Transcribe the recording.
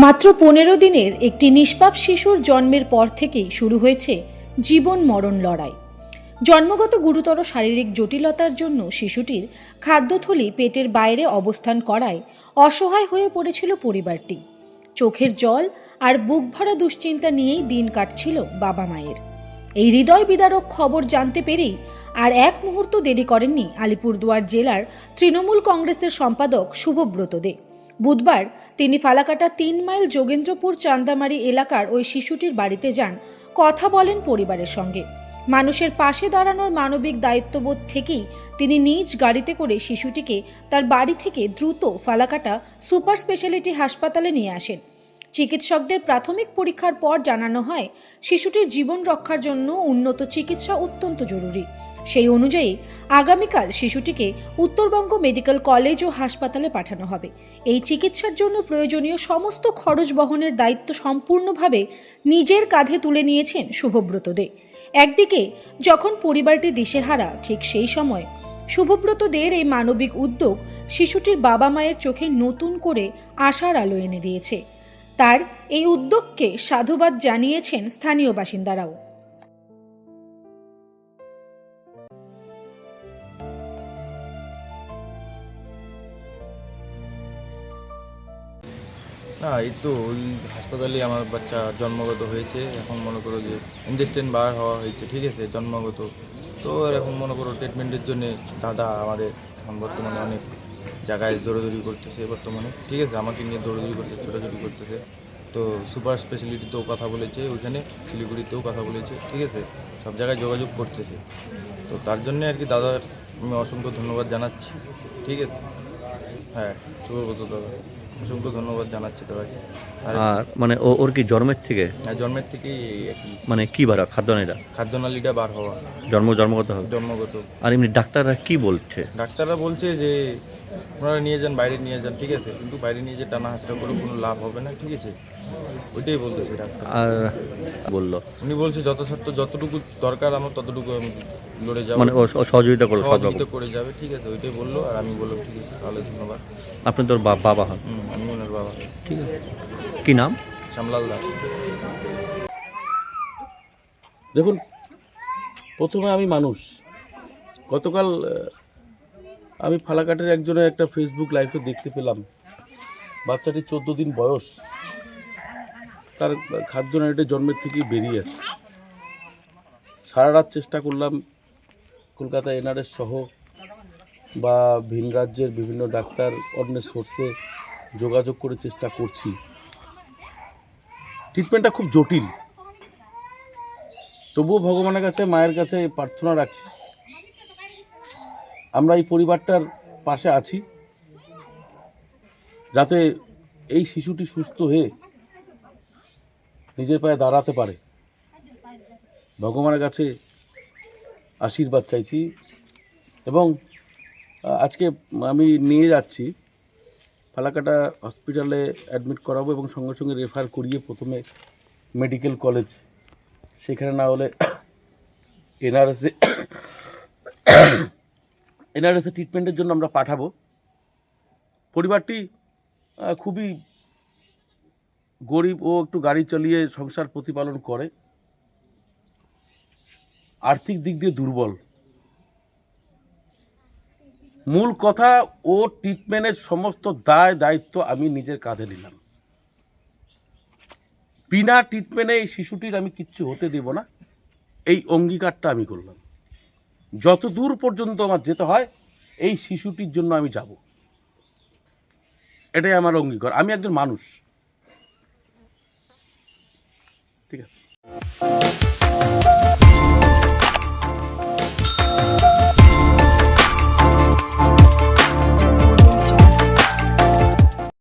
মাত্র 15 দিনের একটি নিষ্পাপ শিশুর জন্মের পর থেকেই শুরু হয়েছে জীবন মরণ লড়াই। জন্মগত গুরুতর শারীরিক জটিলতার জন্য শিশুটির খাদ্যথলি পেটের বাইরে অবস্থান করায় অসহায় হয়ে পড়েছিল পরিবারটি। চোখের জল আর বুক ভরা দুশ্চিন্তা নিয়েই দিন কাটছিল বাবা মায়ের। এই হৃদয় বিদারক খবর জানতে পেরেই আর এক মুহূর্ত দেরি করেননি আলিপুরদুয়ার জেলার তৃণমূল কংগ্রেসের সম্পাদক শুভব্রত দে। বুধবার তিনি ফালাকাটা 3 মাইল যোগেন্দ্রপুর চান্দামারি এলাকার ওই শিশুটির বাড়িতে যান, কথা বলেন পরিবারের সঙ্গে। মানুষের পাশে দাঁড়ানোর মানবিক দায়িত্ববোধ থেকেই তিনি নিজ গাড়িতে করে শিশুটিকে তার বাড়ি থেকে দ্রুত ফালাকাটা সুপার স্পেশালিটি হাসপাতালে নিয়ে আসেন। চিকিৎসকদের প্রাথমিক পরীক্ষার পর জানানো হয় শিশুটির জীবন রক্ষার জন্য উন্নত চিকিৎসা অত্যন্ত জরুরি। সেই অনুযায়ী আগামীকাল শিশুটিকে উত্তরবঙ্গ মেডিকেল কলেজ ও হাসপাতালে পাঠানো হবে। এই চিকিৎসার জন্য প্রয়োজনীয় সমস্ত খরচ বহনের দায়িত্ব সম্পূর্ণভাবে নিজের কাঁধে তুলে নিয়েছেন শুভব্রত দে। একদিকে যখন পরিবারটি দিশেহারা, ঠিক সেই সময় শুভব্রত দের এই মানবিক উদ্যোগ শিশুটির বাবা মায়ের চোখে নতুন করে আশার আলো এনে দিয়েছে। তার এই উদ্যোগকে সাধুবাদ জানিয়েছেন স্থানীয় বাসিন্দারাও। না, এই তো ওই হাসপাতালে আমার বাচ্চা জন্মগত হয়েছে। এখন মনে করো যে ইন্টেস্টাইন বার হওয়া হয়েছে, ঠিক আছে, জন্মগত। তো এখন মনে করো ট্রিটমেন্টের জন্য দাদা আমাদের এখন বর্তমানে অনেক জায়গায় দৌড়াদৌড়ি করতেছে বর্তমানে, ঠিক আছে, আমাকে নিয়ে দৌড়াদৌড়ি করতেছে, ছোটাছুটি করতেছে। তো সুপার স্পেশালিটিতেও কথা বলেছে, ওইখানে শিলিগুড়িতেও কথা বলেছে, ঠিক আছে, সব জায়গায় যোগাযোগ করতেছে। তো তার জন্যে আর কি দাদার আমি অসংখ্য ধন্যবাদ জানাচ্ছি, ঠিক আছে। হ্যাঁ, শুভব্রত দাদা অসংখ্য ধন্যবাদ জানাচ্ছি দাদাকে। আর মানে ওর কি জন্মের থেকে? হ্যাঁ, জন্মের থেকেই একই মানে কি বার খাদ্যনালীটা খাদ্যনালীটা বার হওয়া, জন্মগত হবে। জন্মগত। আর এমনি ডাক্তাররা কি বলছে? ডাক্তাররা বলছে যে ওনারা নিয়ে যান, বাইরে নিয়ে যান, ঠিক আছে, কিন্তু বাইরে নিয়ে যে টানা হাতটা করে কোনো লাভ হবে না, ঠিক আছে, ওইটাই বলতেছে ডাক্তার। আর বললো উনি বলছে যতটুকু দরকার আমার ততটুকু আমি লড়ে যাবো, মানে ও সহযোগিতা করবে, সহযোগিতা করে যাবে, ঠিক আছে, ওইটাই বললো। আর আমি বললাম ঠিক আছে, তাহলে ধন্যবাদ। আপনি তোর বাবা হন? আমি ওনার বাবা। ঠিক আছে, কি নাম? শ্যামলাল দাস। দেখুন, প্রথমে আমি মানুষ। গতকাল আমি ফালাকাটের একজনের একটা ফেসবুক লাইভে দেখতে পেলাম বাচ্চাটি 14 দিন বয়স, তার খাদ্যনালীটা জন্মের থেকেই বেরিয়ে আছে। সারা রাত চেষ্টা করলাম, কলকাতা এনআরএস সহ বা ভিন রাজ্যের বিভিন্ন ডাক্তার অন্য সোর্সে যোগাযোগ করে চেষ্টা করছি। ট্রিটমেন্টটা খুব জটিল, তবুও ভগবানের কাছে, মায়ের কাছে প্রার্থনা রাখছি, আমরা এই পরিবারটার পাশে আছি, যাতে এই শিশুটি সুস্থ হয়ে নিজের পায়ে দাঁড়াতে পারে। ভগবানের কাছে আশীর্বাদ চাইছি। এবং আজকে আমি নিয়ে যাচ্ছি ফালাকাটা হসপিটালে, অ্যাডমিট করাবো এবং সঙ্গে সঙ্গে রেফার করিয়ে প্রথমে মেডিকেল কলেজ, সেখানে না হলে এনআরএসে ট্রিটমেন্টের জন্য আমরা পাঠাবো। পরিবারটি খুবই গরিব, ও একটু গাড়ি চালিয়ে সংসার প্রতিপালন করে, আর্থিক দিক দিয়ে দুর্বল। মূল কথা, ও ট্রিটমেন্টের সমস্ত দায়িত্ব আমি নিজের কাঁধে নিলাম। বিনা ট্রিটমেন্টে এই শিশুটির আমি কিচ্ছু হতে দেব না, এই অঙ্গীকারটা আমি করলাম। যত দূর পর্যন্ত আমার যেতে হয় এই শিশুটির জন্য আমি যাব, এটাই আমার অঙ্গীকার। আমি একজন মানুষ, ঠিক আছে।